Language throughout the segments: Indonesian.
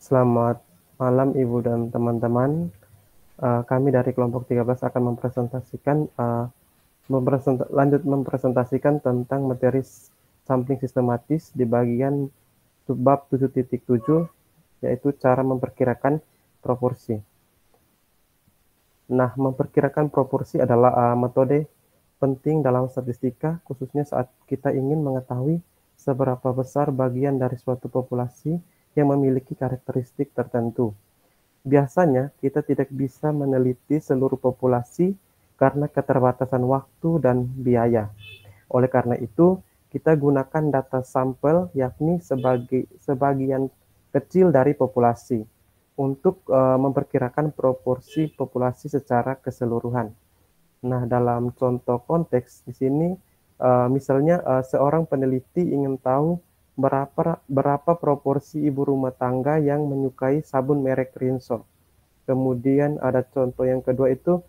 Selamat malam Ibu dan teman-teman. Kami dari kelompok 13 akan lanjut mempresentasikan tentang materi sampling sistematis di bagian bab 7.7, yaitu cara memperkirakan proporsi. Nah, memperkirakan proporsi adalah metode penting dalam statistika, khususnya saat kita ingin mengetahui seberapa besar bagian dari suatu populasi yang memiliki karakteristik tertentu. Biasanya, kita tidak bisa meneliti seluruh populasi karena keterbatasan waktu dan biaya. Oleh karena itu, kita gunakan data sampel, yakni sebagian kecil dari populasi, untuk memperkirakan proporsi populasi secara keseluruhan. Nah, dalam contoh konteks di sini, misalnya seorang peneliti ingin tahu berapa proporsi ibu rumah tangga yang menyukai sabun merek Rinso. Kemudian ada contoh yang kedua itu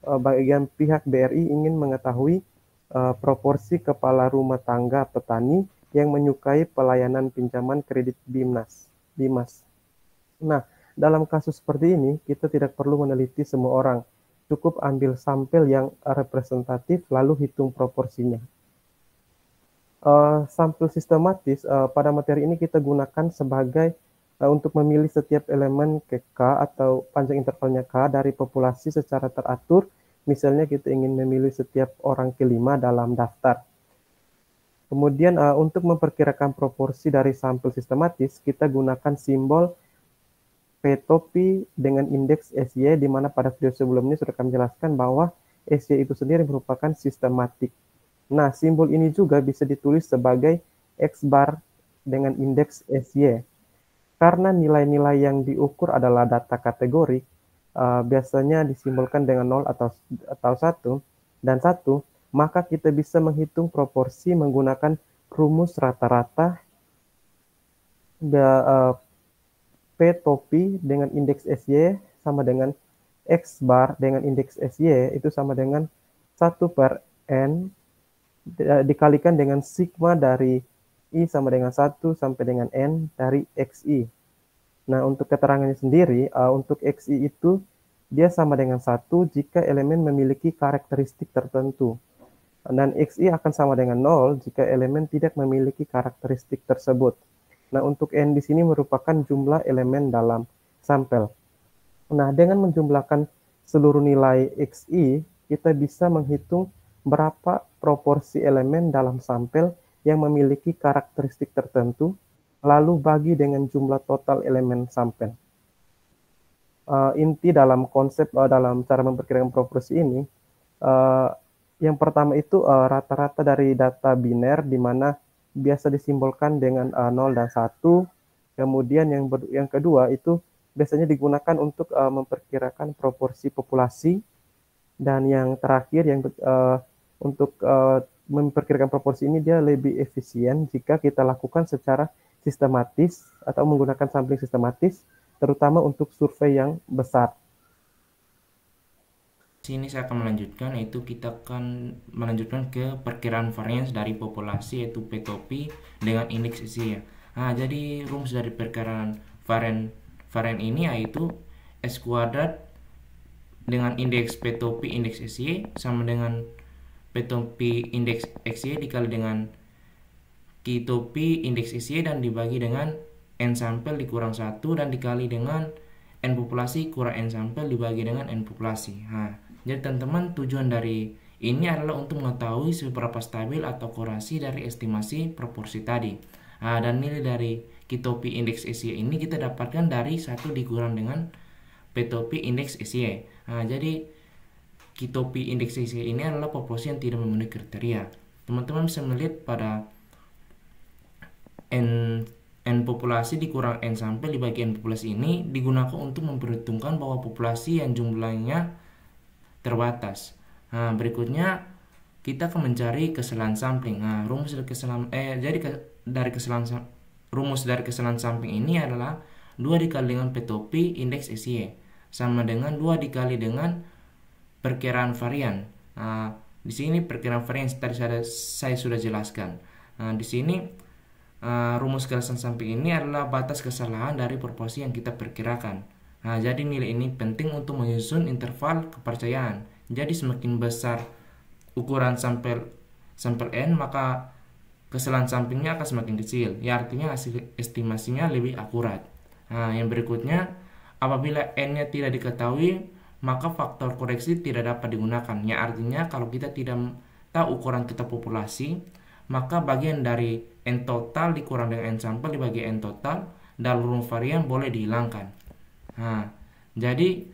bagian pihak BRI ingin mengetahui proporsi kepala rumah tangga petani yang menyukai pelayanan pinjaman kredit BIMAS. Nah, dalam kasus seperti ini, kita tidak perlu meneliti semua orang. Cukup ambil sampel yang representatif, lalu hitung proporsinya. Sampel sistematis pada materi ini kita gunakan sebagai untuk memilih setiap elemen ke K atau panjang intervalnya K dari populasi secara teratur. Misalnya kita ingin memilih setiap orang kelima dalam daftar. Kemudian untuk memperkirakan proporsi dari sampel sistematis, kita gunakan simbol P-topi dengan indeks SY, di mana pada video sebelumnya sudah kami jelaskan bahwa SY itu sendiri merupakan sistematik. Nah, simbol ini juga bisa ditulis sebagai X bar dengan indeks SY. Karena nilai-nilai yang diukur adalah data kategori, biasanya disimbolkan dengan 0 atau 1 dan 1, maka kita bisa menghitung proporsi menggunakan rumus rata-rata P-topi dengan indeks SY sama dengan X bar dengan indeks SY itu sama dengan 1/N dikalikan dengan sigma dari I sama dengan 1 sampai dengan N dari XI. Nah, untuk keterangannya sendiri, untuk XI itu dia sama dengan 1 jika elemen memiliki karakteristik tertentu. Dan XI akan sama dengan 0 jika elemen tidak memiliki karakteristik tersebut. Nah, untuk N di sini merupakan jumlah elemen dalam sampel. Nah, dengan menjumlahkan seluruh nilai XI, kita bisa menghitung berapa proporsi elemen dalam sampel yang memiliki karakteristik tertentu, lalu bagi dengan jumlah total elemen sampel. Inti dalam konsep dalam cara memperkirakan proporsi ini, yang pertama itu rata-rata dari data biner, di mana biasa disimbolkan dengan 0 dan 1. Kemudian yang kedua itu biasanya digunakan untuk memperkirakan proporsi populasi. Dan yang terakhir untuk memperkirakan proporsi ini dia lebih efisien jika kita lakukan secara sistematis atau menggunakan sampling sistematis, terutama untuk survei yang besar. Sini saya akan melanjutkan, yaitu kita akan melanjutkan ke perkiraan varians dari populasi, yaitu P-topi dengan indeks SY. Nah, jadi rumus dari perkiraan varian ini yaitu S kuadrat dengan indeks P-topi indeks SY sama dengan P-topi indeks XY dikali dengan Q-topi indeks SY dan dibagi dengan N sampel dikurang 1 dan dikali dengan N populasi kurang N sampel dibagi dengan N populasi. Nah, jadi teman-teman, tujuan dari ini adalah untuk mengetahui seberapa stabil atau korelasi dari estimasi proporsi tadi. Nah, dan nilai dari Q-topi indeks SY ini kita dapatkan dari 1 dikurang dengan P-topi indeks SY. Nah, jadi Q-topi indeks SY ini adalah populasi yang tidak memenuhi kriteria. Teman-teman bisa melihat pada N populasi dikurang N sampel dibagi N populasi ini digunakan untuk memperhitungkan bahwa populasi yang jumlahnya terbatas. Nah, berikutnya kita akan mencari kesalahan sampling. Nah, rumus dari kesalahan sampling ini adalah 2 dikali dengan P-topi indeks SY sama dengan 2 dikali dengan perkiraan varian. Nah, di sini perkiraan varian tadi saya sudah jelaskan. Nah, di sini rumus galasan samping ini adalah batas kesalahan dari proporsi yang kita perkirakan. Nah, jadi nilai ini penting untuk menyusun interval kepercayaan. Jadi semakin besar ukuran sampel sampel n, maka kesalahan sampingnya akan semakin kecil. Ya, artinya hasil estimasinya lebih akurat. Nah, yang berikutnya, apabila n-nya tidak diketahui, maka faktor koreksi tidak dapat digunakan. Ya, artinya kalau kita tidak tahu ukuran kita populasi, maka bagian dari n total dikurang dengan n sampel dibagi n total dalam rumus varian boleh dihilangkan. Nah, jadi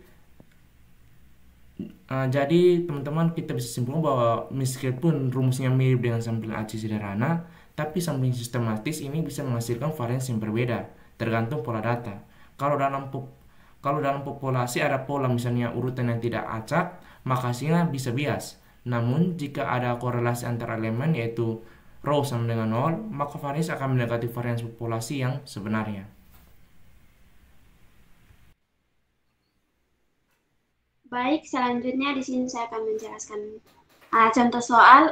teman-teman, kita bisa simpulkan bahwa meskipun rumusnya mirip dengan sampling AC sederhana, tapi sampling sistematis ini bisa menghasilkan varians yang berbeda tergantung pola data. Kalau dalam populasi ada pola, misalnya urutan yang tidak acak, maka hasilnya bisa bias. Namun jika ada korelasi antara elemen, yaitu rho sama dengan 0, maka varians akan mendekati varians populasi yang sebenarnya. Baik, selanjutnya di sini saya akan menjelaskan contoh soal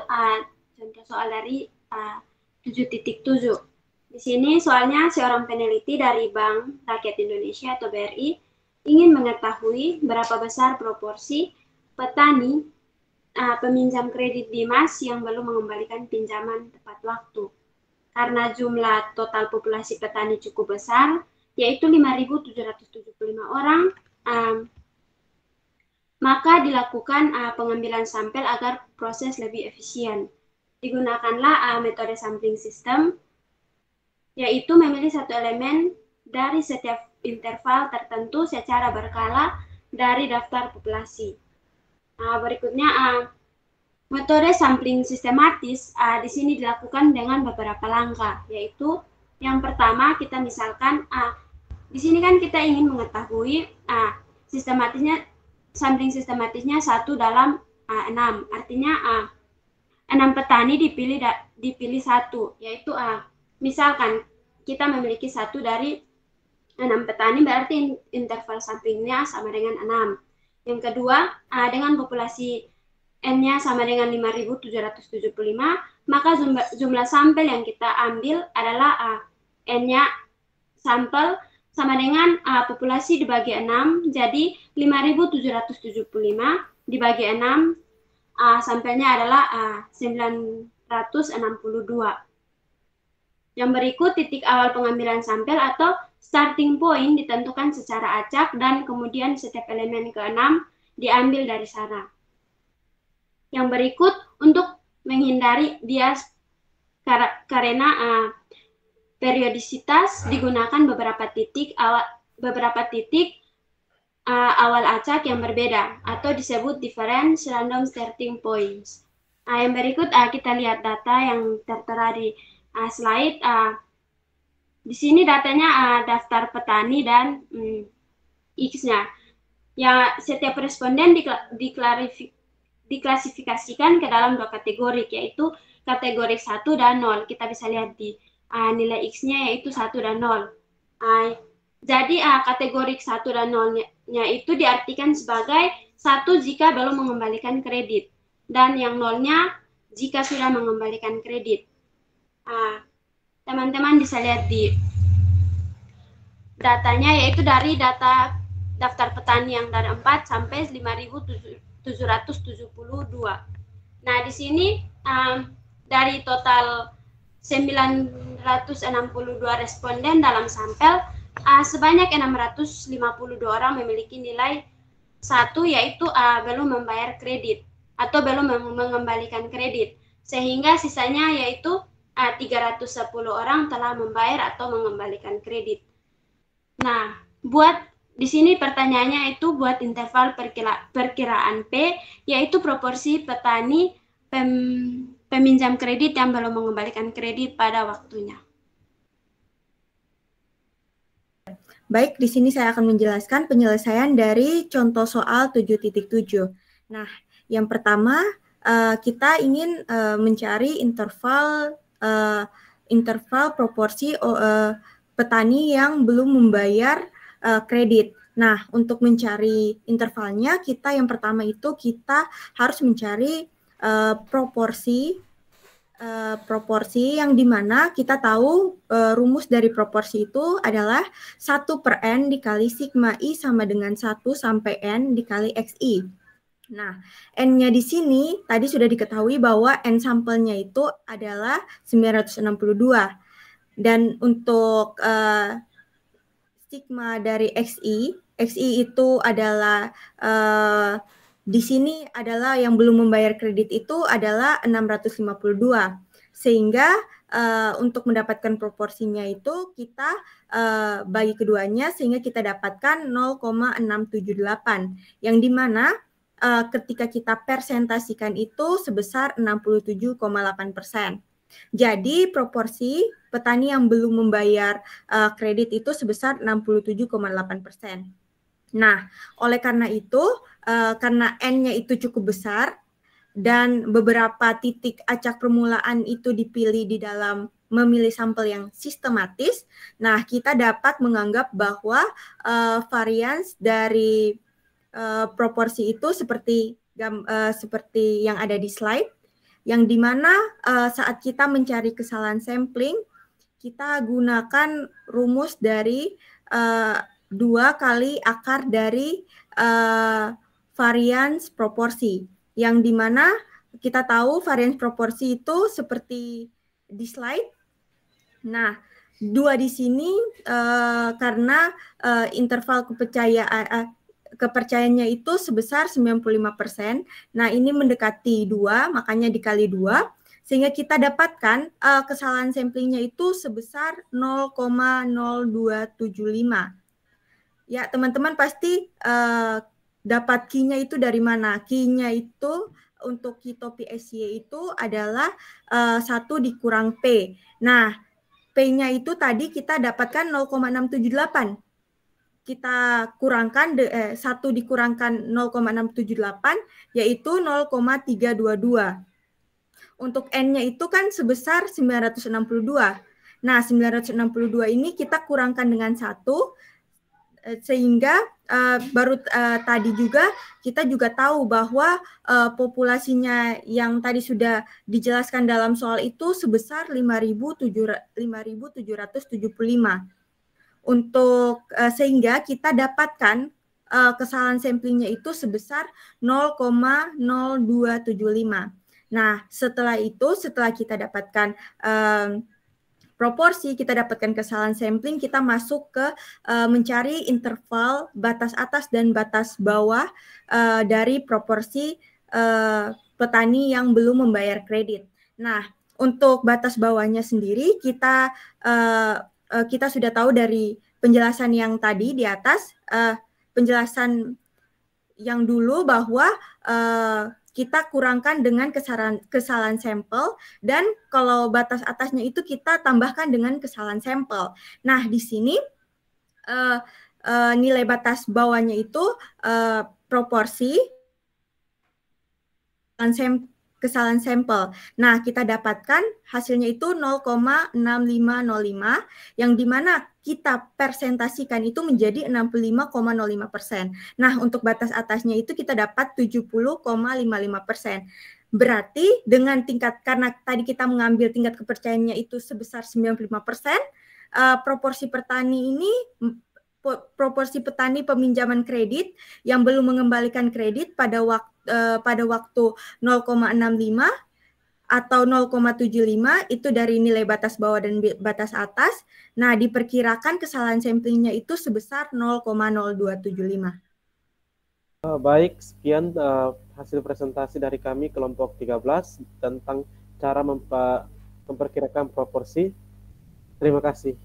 dari 7.7. Di sini soalnya seorang peneliti dari Bank Rakyat Indonesia atau BRI ingin mengetahui berapa besar proporsi petani peminjam kredit Dimas yang belum mengembalikan pinjaman tepat waktu. Karena jumlah total populasi petani cukup besar, yaitu 5.775 orang, maka dilakukan pengambilan sampel agar proses lebih efisien. Digunakanlah metode sampling system, yaitu memilih satu elemen dari setiap interval tertentu secara berkala dari daftar populasi. Berikutnya, metode sampling sistematis di sini dilakukan dengan beberapa langkah, yaitu yang pertama kita misalkan di sini kan kita ingin mengetahui sampling sistematisnya 1 dalam 6, artinya 6 petani dipilih 1, yaitu misalkan kita memiliki 1 dari 6 petani, berarti interval samplingnya sama dengan 6. Yang kedua, dengan populasi N-nya sama dengan 5.775, maka jumlah sampel yang kita ambil adalah N-nya sampel sama dengan populasi dibagi 6, jadi 5.775 dibagi 6, sampelnya adalah 962. Yang berikut, titik awal pengambilan sampel atau starting point ditentukan secara acak dan kemudian setiap elemen ke-6 diambil dari sana. Yang berikut, untuk menghindari bias karena periodisitas digunakan beberapa titik awal acak yang berbeda atau disebut different random starting points. Yang berikut kita lihat data yang tertera di slide. Di sini datanya daftar petani dan X-nya. Ya, setiap responden diklasifikasikan ke dalam 2 kategori, yaitu kategori 1 dan 0. Kita bisa lihat di nilai X-nya yaitu 1 dan 0. Jadi kategori 1 dan 0-nya itu diartikan sebagai 1 jika belum mengembalikan kredit, dan yang 0-nya jika sudah mengembalikan kredit. Teman-teman bisa lihat di datanya, yaitu dari data daftar petani yang dari 4 sampai 5.772. Nah, di sini dari total 962 responden dalam sampel, sebanyak 652 orang memiliki nilai 1, yaitu belum membayar kredit atau belum mengembalikan kredit, sehingga sisanya yaitu 310 orang telah membayar atau mengembalikan kredit. Nah, di sini pertanyaannya itu buat interval perkiraan P, yaitu proporsi petani peminjam kredit yang belum mengembalikan kredit pada waktunya. Baik, di sini saya akan menjelaskan penyelesaian dari contoh soal 7.7. Nah, yang pertama kita ingin mencari interval proporsi petani yang belum membayar kredit. Nah, untuk mencari intervalnya, yang pertama itu kita harus mencari proporsi proporsi yang dimana kita tahu rumus dari proporsi itu adalah 1/n dikali sigma I sama dengan 1 sampai N dikali XI. Nah, N-nya di sini tadi sudah diketahui bahwa N sampelnya itu adalah 962. Dan untuk sigma dari XI itu adalah di sini adalah yang belum membayar kredit itu adalah 652. Sehingga untuk mendapatkan proporsinya itu kita bagi keduanya sehingga kita dapatkan 0,678 yang dimana ketika kita persentasikan itu sebesar 67,8%. Jadi proporsi petani yang belum membayar kredit itu sebesar 67,8%. Nah, oleh karena itu, karena N-nya itu cukup besar dan beberapa titik acak permulaan itu dipilih di dalam memilih sampel yang sistematis, nah kita dapat menganggap bahwa varians dari proporsi itu seperti yang ada di slide, yang dimana saat kita mencari kesalahan sampling, kita gunakan rumus dari 2 kali akar dari varians proporsi, yang dimana kita tahu varians proporsi itu seperti di slide. Nah, 2 di sini karena interval kepercayaannya itu sebesar 95%. Nah, ini mendekati 2, makanya dikali 2. Sehingga kita dapatkan kesalahan samplingnya itu sebesar 0,0275. Ya, teman-teman pasti dapat Q-nya itu dari mana? Q-nya itu untuk Q-topi SY itu adalah 1 dikurang P. Nah, P-nya itu tadi kita dapatkan 0,678. Kita kurangkan 1 dikurangkan 0,678 yaitu 0,322. Untuk N-nya itu kan sebesar 962. Nah, 962 ini kita kurangkan dengan 1 sehingga baru tadi juga kita juga tahu bahwa populasinya yang tadi sudah dijelaskan dalam soal itu sebesar 5.775. Untuk sehingga kita dapatkan kesalahan samplingnya itu sebesar 0,0275. Nah, setelah kita dapatkan proporsi, kita dapatkan kesalahan sampling, kita masuk ke mencari interval batas atas dan batas bawah dari proporsi petani yang belum membayar kredit. Nah, untuk batas bawahnya sendiri kita sudah tahu dari penjelasan yang tadi di atas, penjelasan yang dulu bahwa kita kurangkan dengan kesalahan sampel, dan kalau batas atasnya itu kita tambahkan dengan kesalahan sampel. Nah, di sini nilai batas bawahnya itu proporsi kesalahan sampel. Nah, kita dapatkan hasilnya itu 0,6505 yang dimana kita persentasikan itu menjadi 65,05%. Nah, untuk batas atasnya itu kita dapat 70,55%. Berarti dengan tingkat, karena tadi kita mengambil tingkat kepercayaannya itu sebesar 95%, proporsi petani peminjaman kredit yang belum mengembalikan kredit pada waktu 0,65 atau 0,75 itu dari nilai batas bawah dan batas atas. Nah, diperkirakan kesalahan samplingnya itu sebesar 0,0275. Baik, sekian hasil presentasi dari kami kelompok 13 tentang cara memperkirakan proporsi. Terima kasih.